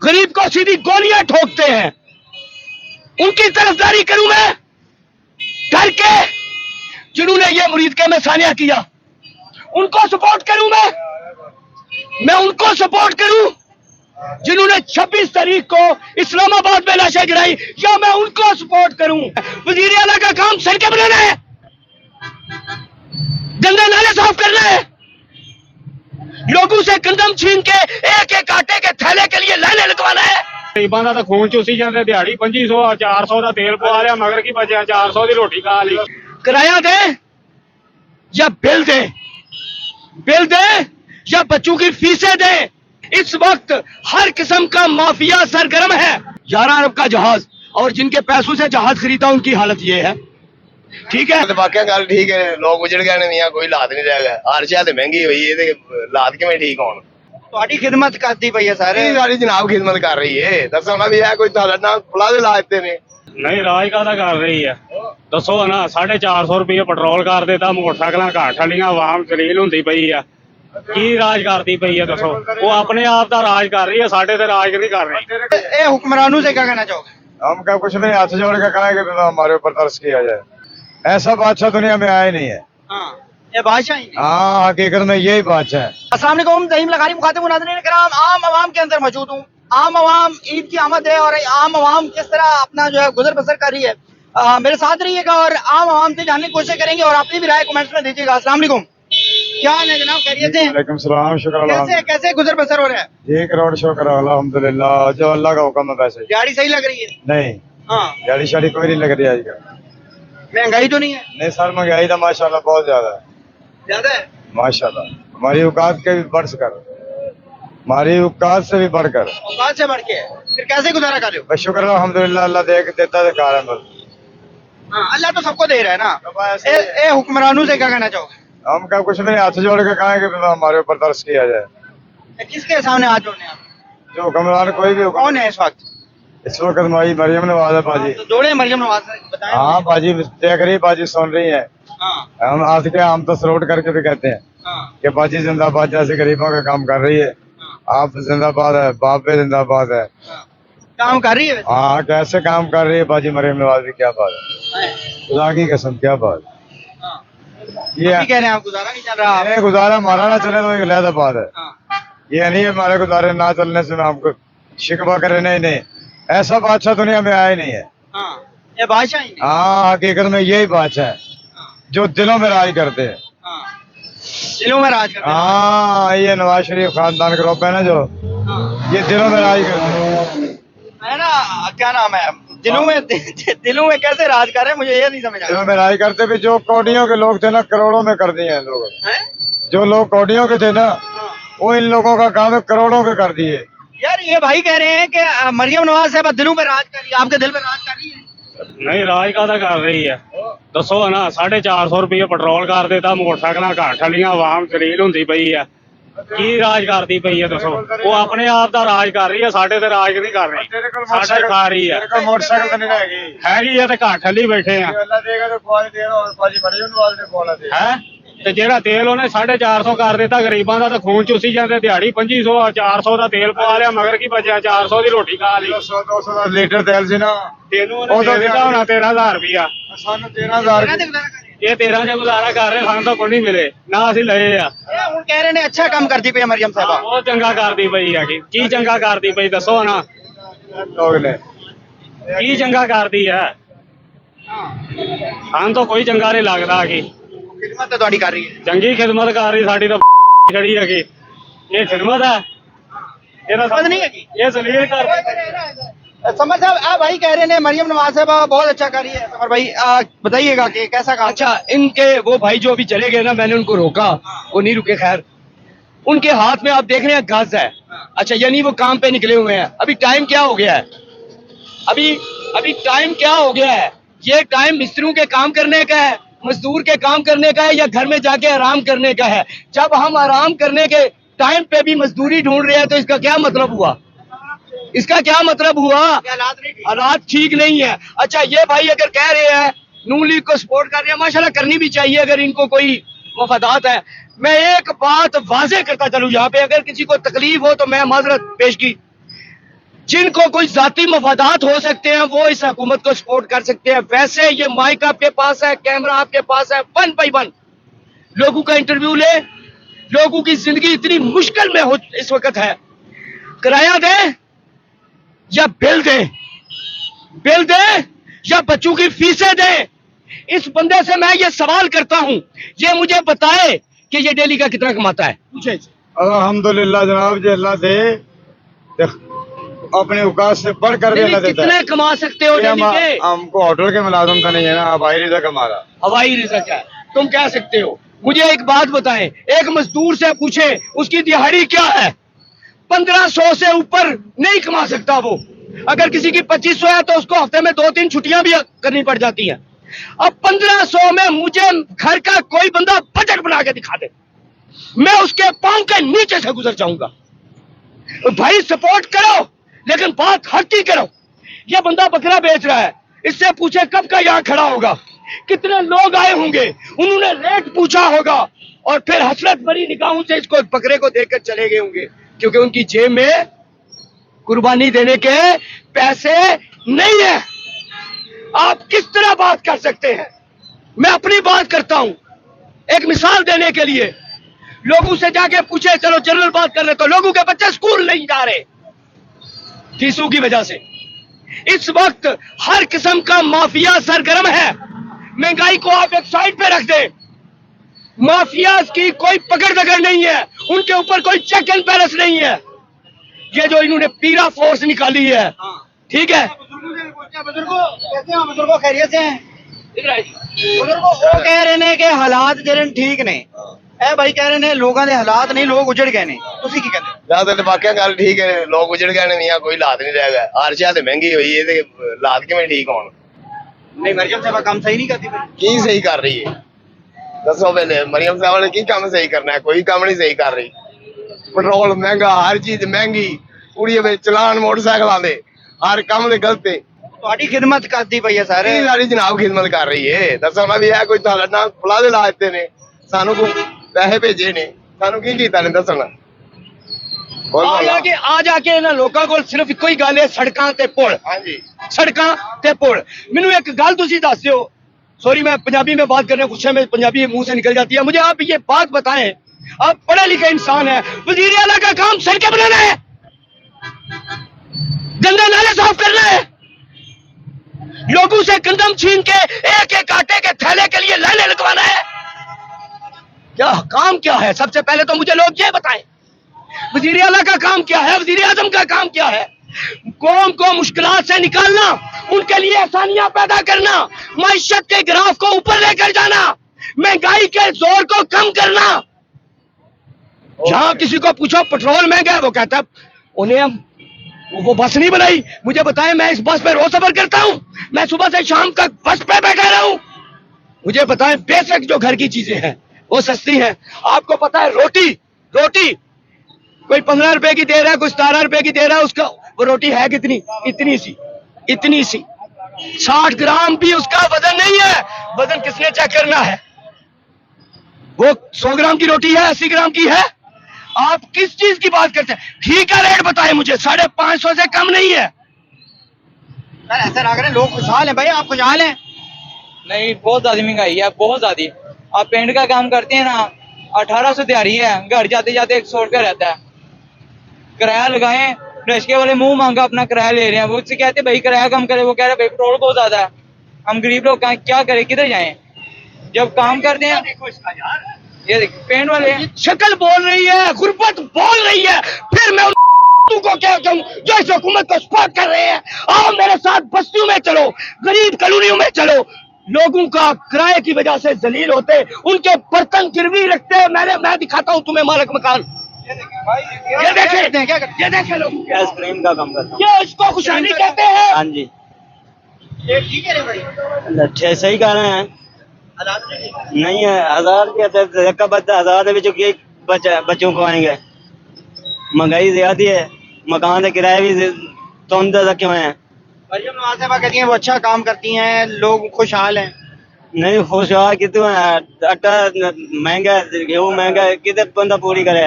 गरीब को सीधी गोलियां ठोकते हैं, उनकी तरफदारी करूं मैं डर के? जिन्होंने ये मुरीद के में सानिया किया उनको सपोर्ट करूं मैं उनको सपोर्ट करूं जिन्होंने 26 तारीख को इस्लामाबाद में लाशें गिराई, या मैं उनको सपोर्ट करूं? वजीर आला का काम सड़कें बनाना है, गंदे नाले साफ करना है, लोगों से गंदम छीन के एक एक आटे के थैले के लिए लाइनें लगवाना है। गरीबां ਦਾ ਤਾਂ ਖੂਨ ਚੂਸੀ ਜਾਂਦੇ, ਦਿਹਾੜੀ 2500 400 ਦਾ ਤੇਲ ਪਵਾ ਲਿਆ, ਮਗਰ ਕੀ ਬਚਿਆ 400 ਦੀ ਰੋਟੀ ਖਾ ਲਈ। किराया दे या बिल दे या बच्चों की फीसें दे। इस वक्त हर किस्म का माफिया सरगर्म है। 11 अरब का जहाज और जिनके पैसों से जहाज खरीदा उनकी हालत ये है। ठीक है, वाकई गल ठीक है, लोग उजड़ गए ने, मियां कोई हालात नहीं रह गया, हर शय महंगी हुई है ते हालात किवें ठीक होण? ਤੁਹਾਡੀ ਖਿਦਮਤ ਕਰਦੀ ਪਈ ਹੈ ਸਾਰੇ। सारी जनाब खिदमत कर रही है, दसो ना भी है कोई ना पुला दे ला देते ने। ਨਹੀਂ ਰਾਜ ਕਾਹਦਾ ਕਰ ਰਹੀ ਹੈ ਦੱਸੋ ਨਾ। 450 ਰੁਪਏ ਪੈਟਰੋਲ ਕਰ ਦਿੱਤਾ, ਮੋਟਰਸਾਈਕਲਾਂ ਘਾਟ ਵਾਲੀਆਂ, ਆਵਾਮ ਜਲੀਲ ਹੁੰਦੀ ਪਈ ਆ। ਕੀ ਰਾਜ ਕਰਦੀ ਪਈ ਹੈ ਦੱਸੋ? ਉਹ ਆਪਣੇ ਆਪ ਦਾ ਰਾਜ ਕਰ ਰਹੀ ਹੈ, ਸਾਡੇ ਤੇ ਰਾਜ ਨਹੀਂ ਕਰ ਰਹੀ। ਇਹ ਹੁਕਮਰਾनों से क्या कहना चाहोगे? हम क्या कुछ नहीं, हाथ जोड़ के कहेंगे कि हमारे ऊपर तरस किया जाए। ऐसा बादशाह दुनिया में आया नहीं है। हाँ, ये बादशाह ही। हाँ, हकीकत में यही बादशाह है। अस्सलाम वालेकुम, ज़हीम लगारी मुखातिब नाज़रीन किराम, आम आवाम के अंदर मौजूद हूँ। आम आवाम ईद की आमद है और आम आवाम किस तरह अपना जो है गुजर बसर कर रही है, मेरे साथ रहिएगा और आम आवाम से जानने की कोशिश करेंगे और अपनी भी राय कमेंट्स में दीजिएगा। अस्सलाम वालेकुम, क्या हाल है जनाब, खैरियत है? वालेकुम सलाम, शुक्र अल्लाह। कैसे गुजर बसर हो रहा है? एक करोड़ शुक्र अल्हम्दुलिल्लाह, जो अल्लाह का हुक्म है वैसे। गाड़ी सही लग रही है? नहीं, हाँ। गाड़ी शाड़ी कोई नहीं लग रही आजकल। महंगाई तो नहीं है? नहीं सर, महंगाई तो माशाल्लाह बहुत ज्यादा है, ज्यादा है। माशाल्लाह। हमारी औकात के भी बढ़ कर, हमारी औकात से भी बढ़कर, औकात से बढ़ के है। फिर कैसे गुजारा कर रहे हो? बस शुक्र अल्हम्दुलिल्लाह, अल्लाह देता है कारण बस। हाँ, अल्लाह तो सबको दे रहा है ना। ए हुक्मरानों से क्या कहना चाहोगे? हम क्या कुछ नहीं, हाथ जोड़ के कहेंगे कि हमारे ऊपर तरस किया जाए। किसके सामने हाथ जोड़ने आप? जो हुक्मरान कोई भी हुक्म, कौन है इस वक्त? इस वक्त हमारी मरियम नवाज है बाजी। तो जोड़े मरियम नवाज से बताएं। हाँ बाजी देख रही, बाजी सुन रही है। हाँ, हम आज के हम तो सलोट करके भी कहते हैं हाँ, कि बाजी जिंदाबाद, जैसे गरीबों का काम कर रही है। आप जिंदाबाद है, बाप भी जिंदाबाद है। हाँ। काम कर रही है वैसे? हाँ, कैसे काम कर रही है बाजी मरियम नवाज भी, क्या बात है, खुदा की कसम क्या बात। हाँ। ये अभी कह रहे हैं आप गुजारा नहीं चल रहा। ये गुजारा हमारा ना चले तो एक अलग बात है। हाँ। ये नहीं है हमारे गुजारे ना चलने से हमको शिकवा करे, नहीं, ऐसा बादशाह दुनिया में आया ही नहीं है। हाँ, ये बादशाह ही है। हाँ, हकीकत में यही बादशाह है जो दिलों में राज करते हैं। हाँ, दिलों में राज करते हैं। हाँ, ये नवाज शरीफ खानदान ग्रुप है ना जो, हाँ। ये दिलों में राज करते हैं। है ना, क्या नाम है, दिलों में कैसे राज कर रहे हैं, मुझे ये नहीं समझ आ दिलों में राज करते भी, जो कौडियों के लोग थे ना, करोड़ों में कर दिए हैं लोग। रहा है। जो लोग कौडियों के थे ना, वो इन लोगों का काम है करोड़ों के कर दिए। यार ये भाई कह रहे हैं कि मरियम नवाज साहब दिलों में राज कर रही है, आपके दिल में राज कर रही है? ਨਹੀਂ ਰਾਜ ਕਾਹਦਾ ਕਰ ਰਹੀ ਹੈ ਦੱਸੋ ਨਾ। 450 ਰੁਪਏ ਪੈਟਰੋਲ ਕਰ ਦਿੱਤਾ, ਮੋਟਰਸਾਈਕਲਾਂ ਘਾਟ ਵਾਲੀਆਂ, ਆਵਾਮ ਜਲੀਲ ਹੁੰਦੀ ਪਈ ਆ। ਕੀ ਰਾਜ ਕਰਦੀ ਪਈ ਹੈ ਦੱਸੋ? ਉਹ ਆਪਣੇ ਆਪ ਦਾ ਰਾਜ ਕਰ ਰਹੀ ਹੈ, ਸਾਡੇ ਤੇ ਰਾਜ ਨਹੀਂ ਕਰ ਰਹੀ, ਸਾਡੇ ਖਾ ਰਹੀ ਹੈ। मोटरसाइकिल तो नहीं रहेगी, ਹੈਗੀ ਆ ਤੇ ਘਾਟ ਵਾਲੀ ਬੈਠੇ ਆ अल्लाह देगा तो कौन देगा, और बाजी मरियम नवाज ने कौन देगा। ਹੈ। ਤੇ ਜਿਹੜਾ ਤੇਲ ਉਹਨੇ 450 ਕਰ ਦਿੱਤਾ, ਗਰੀਬਾਂ ਦਾ ਤਾਂ ਖੂਨ ਚੂਸੀ ਜਾਂਦੇ, ਦਿਹਾੜੀ 2500 400 ਦਾ ਤੇਲ ਪਵਾ ਲਿਆ, ਮਗਰ ਕੀ ਬਚਿਆ 400 ਦੀ ਰੋਟੀ ਖਾ ਲਈ। 100-200 ਲੀਟਰ तेल ਸੀ ਨਾ, ਤੈਨੂੰ ਉਹਨੇ ਦੇ ਦਿੱਤਾ ਹੋਣਾ 13000 ਰੁਪਇਆ। ਸਾਨੂੰ 13000 कहते गुजारा कर रहे हैं। ਇਹ 13 ਚ ਗੁਜ਼ਾਰਾ ਕਰ ਰਹੇ, ਸਾਨੂੰ ਤਾਂ ਕੋਈ ਨਹੀਂ ਮਿਲੇ ਨਾ, ਅਸੀਂ ਲਏ ਆ। ये ਹੁਣ कह रहे हैं अच्छा काम करती पई है मरियम साहबा। ਬਹੁਤ ਚੰਗਾ ਕਰਦੀ ਪਈ ਹੈਗੀ। ਕੀ ਚੰਗਾ ਕਰਦੀ ਪਈ ਦੱਸੋ ਨਾ, ਲੋਗ ਨੇ। ਕੀ ਚੰਗਾ ਕਰਦੀ ਹੈ? ਸਾਨੂੰ ਤਾਂ ਕੋਈ ਚੰਗਾ ਨਹੀਂ ਲੱਗਦਾ ਕਿ खिदमत तो ਤੁਹਾਡੀ कर रही है। ਚੰਗੀ ਖਿਦਮਤ ਕਰ ਰਹੀ, ਸਾਡੀ ਤਾਂ ਖੜੀ ਹੈਗੀ। ਇਹ ਖਿਦਮਤ ਹੈ, ਇਹਦਾ खिदमत नहीं है की? ਇਹ ਜ਼ਲੀਲ ਕਰ। समर साहब आप भाई कह रहे हैं मरियम नवाज साहबा बहुत अच्छा कर रही है, समर भाई बताइएगा कि कैसा काम? अच्छा, इनके वो भाई जो अभी चले गए ना, मैंने उनको रोका, वो नहीं रुके। खैर, उनके हाथ में आप देख रहे हैं गज है। अच्छा, यानी वो काम पे निकले हुए हैं। अभी टाइम क्या हो गया है? अभी टाइम क्या हो गया है? ये टाइम मिस्त्रियों के काम करने का है, मजदूर के काम करने का है, या घर में जाके आराम करने का है? जब हम आराम करने के टाइम पे भी मजदूरी ढूंढ रहे हैं तो इसका क्या मतलब हुआ? इसका क्या मतलब हुआ? हालात ठीक नहीं है। अच्छा, ये भाई अगर कह रहे हैं नून लीग को सपोर्ट कर रहे हैं, माशाल्लाह करनी भी चाहिए अगर इनको कोई मफादात है। मैं एक बात वाजे करता चलूं यहाँ पे, अगर किसी को तकलीफ हो तो मैं माजरत पेश की। जिनको कोई जाती मफादात हो सकते हैं वो इस हुकूमत को सपोर्ट कर सकते हैं। वैसे ये माइक आपके पास है, कैमरा आपके पास है, 1 बाय 1 लोगों का इंटरव्यू ले। लोगों की जिंदगी इतनी मुश्किल में हो इस वक्त है, किराया दे या बिल दे, बिल दे या बच्चों की फीसें दे। इस बंदे से मैं ये सवाल करता हूं, ये मुझे बताए कि ये डेली का कितना कमाता है। पूछे अल्हम्दुलिल्लाह जनाब, जो अल्लाह दे अपने औकात से बढ़ कर देना देता कितने है। कमा सकते हो ये डेली के? हमको होटल के मुलाजम तो नहीं है ना, हवाई रिज़्क़ हमारा। हवाई रिज़्क़ है, तुम कह सकते हो। मुझे एक बात बताएं, एक मजदूर से पूछे उसकी दिहाड़ी क्या है, 1500 से ऊपर नहीं कमा सकता वो। अगर किसी की 2500 है तो उसको हफ्ते में 2-3 छुट्टियां भी करनी पड़ जाती हैं। अब 1500 में मुझे घर का कोई बंदा बजट बना के दिखा दे, मैं उसके पांव के नीचे से गुजर जाऊंगा। भाई सपोर्ट करो, लेकिन बात हल्की करो। ये बंदा बकरा बेच रहा है, इससे पूछे कब का यहाँ खड़ा होगा, कितने लोग आए होंगे, उन्होंने रेट पूछा होगा और फिर हसरत भरी निगाहों से इसको बकरे को देखकर चले गए होंगे, क्योंकि उनकी जेब में कुर्बानी देने के पैसे नहीं है। आप किस तरह बात कर सकते हैं? मैं अपनी बात करता हूं, एक मिसाल देने के लिए। लोगों से जाके पूछे, चलो जनरल बात कर रहे, तो लोगों के बच्चे स्कूल नहीं जा रहे फीसों की वजह से। इस वक्त हर किस्म का माफिया सरगर्म है। महंगाई को आप एक साइड पे रख दें, माफिया की कोई पकड़ दकड़ नहीं है, उनके ऊपर कोई चेक एंड बैलेंस नहीं है। ये जो इन्होंने पीरा फोर्स निकाली है, ठीक है, बुजुर्गों खैरियत से हैं? बुजुर्गों वो कह रहे ने कि हालात ਜਿਹੜੇ ਠੀਕ ਨੇ, ਇਹ ਭਾਈ ਕਹਿ ਰਹੇ ਨੇ ਲੋਕਾਂ ਦੇ ਹਾਲਾਤ ਨਹੀਂ, ਲੋਕ ਉਜੜ ਗਏ ਨੇ। ਤੁਸੀਂ ਕੀ ਕਹਿੰਦੇ? ਜ਼ਿਆਦਾ ਤੇ ਵਾਕਿਆ ਗੱਲ ਠੀਕ ਹੈ, ਲੋਕ ਉਜੜ ਗਏ ਨੇ ਮੀਆਂ, ਕੋਈ ਹਾਲਾਤ ਨਹੀਂ ਰਹਿ ਗਿਆ। ਹਰ ਸ਼ੈ ਤੇ ਮਹਿੰਗੀ ਹੋਈ ਹੈ ਤੇ ਹਾਲਾਤ ਕਿਵੇਂ ਠੀਕ ਹੋਣ? ਨਹੀਂ ਮਰੀਮ ਸਾਹਿਬਾ ਕੰਮ ਸਹੀ ਨਹੀਂ ਕਰਦੀ ਪਈ। ਕੀ ਸਹੀ ਕਰ ਰਹੀ ਹੈ ਦੱਸੋ ਪਹਿਲੇ? ਮਰੀਮ ਸਾਹਿਬ ਨੇ ਕੀ ਕੰਮ ਸਹੀ ਕਰਨਾ ਹੈ? ਕੋਈ ਕੰਮ ਨਹੀਂ ਸਹੀ ਕਰ ਰਹੀ। ਪੈਟਰੋਲ ਮਹਿੰਗਾ, ਹਰ ਚੀਜ਼ ਮਹਿੰਗੀ, ਕੁੜੀਆਂ ਵਿੱਚ ਚਲਾਨ ਮੋਟਰਸਾਈਕਲਾਂ ਦੇ, ਹਰ ਕੰਮ ਦੇ ਗਲਤ ਹੈ। ਤੁਹਾਡੀ ਖਿਦਮਤ ਕਰਦੀ ਪਈ ਹੈ ਸਰ। ਇਹ ਸਾਡੀ ਜਨਾਬ ਖਿਦਮਤ ਕਰ ਰਹੀ ਹੈ। ਦੱਸੋ ਨਾ ਵੀ ਇਹ ਕੋਈ ਤੁਹਾਡਾ ਨਾ ਫਲਾ ਦੇ ਲਾ ਦਿੱਤੇ ਨੇ, ਸਾਨੂੰ ਕੋਈ ਪੈਸੇ ਭੇਜੇ ਨੇ, ਸਾਨੂੰ ਕੀ ਕੀਤਾ ਨੇ ਦੱਸਣਾ। ਆ ਜਾ ਕੇ ਇਹਨਾਂ ਲੋਕਾਂ ਕੋਲ ਸਿਰਫ ਇੱਕੋ ਹੀ ਗੱਲ ਹੈ, ਸੜਕਾਂ ਤੇ ਪੁਲ। ਹਾਂਜੀ, ਸੜਕਾਂ ਤੇ ਪੁਲ। ਮੈਨੂੰ ਇੱਕ ਗੱਲ ਤੁਸੀਂ ਦੱਸ ਦਿਓ, सॉरी मैं पंजाबी में बात करने गुस्से में पंजाबी मुंह से निकल जाती है। मुझे आप ये बात बताएं, आप पढ़े लिखे इंसान हैं, वजीर आला का काम सड़कें बनाना है, गंदे नाले साफ करना है, लोगों से गंदम छीन के एक एक आटे के थैले के लिए लाइनें लगवाना है। क्या काम क्या है? सबसे पहले तो मुझे लोग ये बताएं, वजीर आला का काम क्या है, वजीर आजम का काम क्या है? कौम को मुश्किलात से निकालना, उनके लिए आसानियां पैदा करना, माइशत के ग्राफ को ऊपर लेकर जाना, महंगाई के जोर को कम करना। जहां किसी को पूछो पेट्रोल महंगा है, वो कहता है उन्हें हम वो बस नहीं बनाई। मुझे बताएं, मैं इस बस पे रोज सफर करता हूं, मैं सुबह से शाम तक बस पे बैठा रहा हूं। मुझे बताएं, बेसिक जो घर की चीजें हैं वो सस्ती हैं। आपको पता है रोटी कोई 15 रुपए की दे रहा है, कोई 17 रुपए की दे रहा है, उसका वो रोटी है कितनी? इतनी सी 60 ग्राम भी उसका वजन नहीं है। वजन किसने चेक करना है? वो 100 ग्राम की रोटी है, 80 ग्राम की है। आप किस चीज की बात करते हैं? घी का रेट बताएं मुझे, 550 से कम नहीं है। सर ऐसा लग रहा है लोग खुशहाल हैं। भाई आप खुशहाल हैं? नहीं, बहुत ज्यादा महंगाई है, बहुत ज्यादा। आप पेंट का काम करते हैं ना, 1800 दिहाड़ी है, घर जाते जाते 100 रुपया रहता है। किराया लगाए, रिक्शे वाले मुंह मांगा अपना किराया ले रहे हैं। वो उससे कहते भाई किराया कम करे, वो कह रहे भाई पेट्रोल बहुत ज्यादा है। हम गरीब लोग क्या करें, किधर जाएं? जब काम करते हैं, ये देखिए पेंट वाले शक्ल बोल रही है, गुर्बत बोल रही है, फिर मैं को क्या कहूं जो इस हुकूमत को सपोर्ट कर रहे हैं? आओ मेरे साथ बस्तियों में चलो, गरीब कॉलोनियों में चलो, लोगों का किराए की वजह से जलील होते, उनके बर्तन गिरवी रखते। मैं दिखाता हूं तुम्हें मालिक मकान। ये देखे लोग, आइसक्रीम का काम करता हूँ। ये इसको खुशहाली कहते हैं। हाँ जी, ये ठीक है भाई, अच्छे सही कह रहे हैं। हालात नहीं ठीक। नहीं है, 1000 के बच्चा 1000 बच्चों को आएंगे। महंगाई ज्यादा है, मकान के किराए भी तौंदे रखे हुए हैं। मरियम नवाज साहबा कहती हैं वो अच्छा काम करती हैं, लोग खुशहाल हैं। नहीं खुशहाल कितने हैं? आटा महंगा, गेहूँ महंगा, कितने बंदा पूरी करे?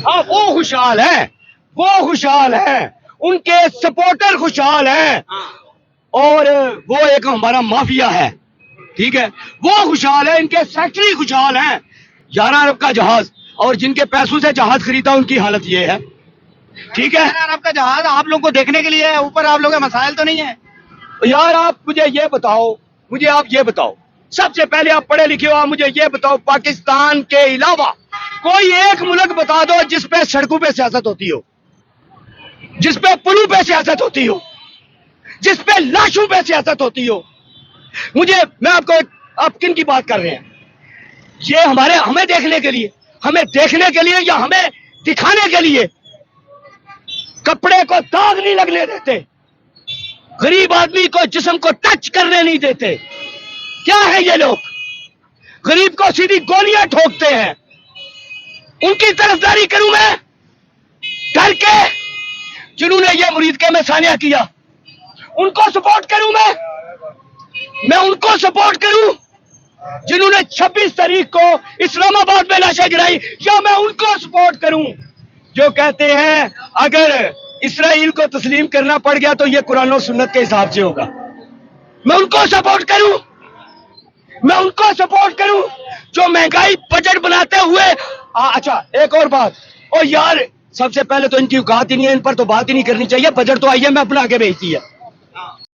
हाँ वो खुशहाल है, وہ خوشحال ہیں, ان کے سپورٹر خوشحال ہیں, اور وہ ایک ہمارا مافیا ہے, ٹھیک ہے, وہ خوشحال ہے, ان کے سیکٹری خوشحال ہیں. 11 ارب کا جہاز, اور جن کے پیسوں سے جہاز خریدا ان کی حالت یہ ہے, ٹھیک ہے. آپ کا جہاز آپ لوگوں کو دیکھنے کے لیے ہے, اوپر آپ لوگوں کے مسائل تو نہیں ہیں. یار آپ مجھے یہ بتاؤ, سب سے پہلے آپ پڑھے لکھے ہو, آپ مجھے یہ بتاؤ پاکستان کے علاوہ کوئی ایک ملک بتا دو جس پہ سڑکوں پہ سیاست ہوتی ہو, جس پہ پلوں پہ سیاست ہوتی ہو, جس پہ لاشوں پہ سیاست ہوتی ہو. میں آپ کن کی بات کر رہے ہیں؟ یہ ہمیں دیکھنے کے لیے یا ہمیں دکھانے کے لیے کپڑے کو داغ نہیں لگنے دیتے, غریب آدمی کو جسم کو ٹچ کرنے نہیں دیتے. کیا ہے یہ لوگ؟ غریب کو سیدھی گولیاں ٹھوکتے ہیں. ان کی طرفداری کروں میں ڈر کے؟ جنہوں نے یہ مرید کے میں ثانیہ کیا, ان کو سپورٹ کروں میں ان کو سپورٹ کروں جنہوں نے 26 تاریخ کو اسلام آباد میں لاشیں گرائی, یا میں ان کو سپورٹ کروں جو کہتے ہیں اگر اسرائیل کو تسلیم کرنا پڑ گیا تو یہ قرآن و سنت کے حساب سے ہوگا؟ میں ان کو سپورٹ کروں جو مہنگائی بجٹ بناتے ہوئے. اچھا ایک اور بات, اور یار سب سے پہلے تو ان کی اوقات ہی نہیں ہے, ان پر تو بات ہی نہیں کرنی چاہیے. بجٹ تو آئی ہے, میں اپنا آگے بھیجتی ہے.